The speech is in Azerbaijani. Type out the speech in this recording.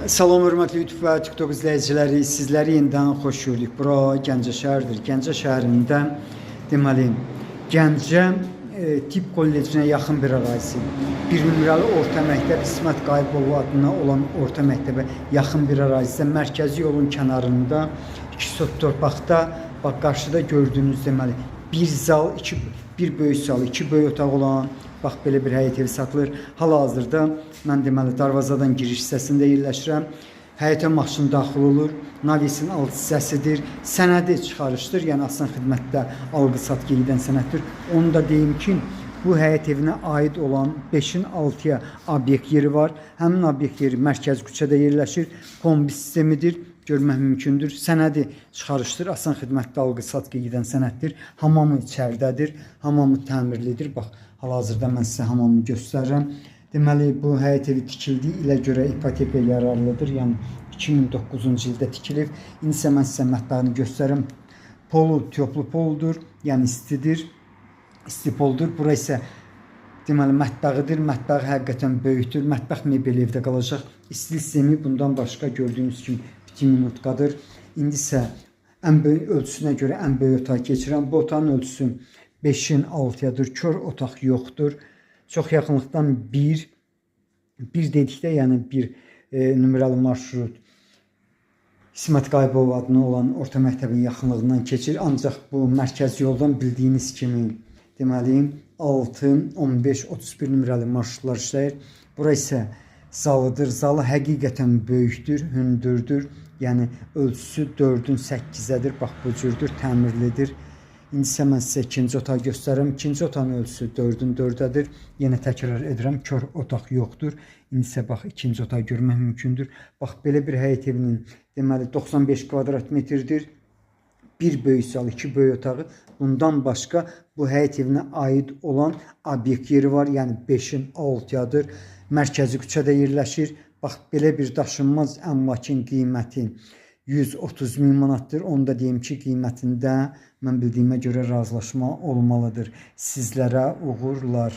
Salam, hörmətli YouTube və TikTok izləyiciləri, sizləri yenidən xoş gördük. Bura Gəncə şəhəridir. Gəncə şəhərində deməli Gəncə Tibb Kollecinə yaxın bir ərazisi. Bir nömrəli orta məktəb İsmət Qayıbov adına olan orta məktəbə yaxın bir ərazidə mərkəzi yolun kənarında 2 sot torpaqda bax qarşıda gördüyünüz deməli bir zal, bir böyük zal, 2 böyük otaq olan bax belə bir həyət evi satılır. Hal-hazırda mən deməli darvazadan giriş hissəsində yerləşirəm. Həyətə maşın daxil olur. Navisin alt hissəsidir. Sənədi çıxarışdır. Yəni asan xidmətdə alqı-satqı gedən sənəddir. Onu da deyim ki, bu həyət evinə aid olan 5-in 6-ya obyekt yeri var. Həmin obyekt yeri mərkəzi küçədə yerləşir. Kombi sistemidir. Görmək mümkündür. Sənədi çıxarışdır. Asan xidmətdə alqı-satqı gedən sənəddir. Hamamı içəridədir. Hamamı təmirlidir. Bax, hal-hazırda mən sizə hamamı göstərirəm. Deməli, bu həyət evi tikildiyi ilə görə ipoteka yararlıdır. Yəni 2009-cu ildə tikilib. İndi isə mən sizə mətbəxini göstərirəm. Polu toplu poldur. Yəni istidir. İsti poldur. Bura isə deməli mətbəxidir. Mətbəxi həqiqətən böyükdür. Mətbəx mebeli evdə qalacaq. İsti sistemi bundan başqa gördüyünüz kimi minutqadır. İndi isə ən böyük ölçüsünə görə ən böyük otağa keçirəm. Bu otağın ölçüsü 5-in 6-yadır. Kör otaq yoxdur. Çox yaxınlıqdan bir dedikdə, yəni bir nömrəli marşrut İsmət Qayıbov adına olan orta məktəbin yaxınlığından keçir. Ancaq bu mərkəzi yoldan bildiyiniz kimi deməli 6, 15, 31 nömrəli marşrutlar işləyir. Bura isə zalıdır. Zalı həqiqətən böyükdür, hündürdür. Yəni ölçüsü 4-ün 8-ədir. Bax bu cürdür, təmirlidir. İndi isə mən sizə ikinci otağı göstərirəm. İkinci otağın ölçüsü 4-ün 4-ədir. Yenə təkrar edirəm, kör otaq yoxdur. İndi isə bax ikinci otağı görmək mümkündür. Bax belə bir həyət evinin deməli 95 kvadrat metrdir. Bir böyük zal, 2 böyük otağı. Bundan başqa bu həyət evinə aid olan obyekt yeri var. Yəni 5-in 6-yadır. Mərkəzi küçədə yerləşir. Bax belə bir daşınmaz əmlakın qiyməti 130 min manatdır. Onu da deyim ki, qiymətində mən bildiyimə görə razılaşma olmalıdır. Sizlərə uğurlar.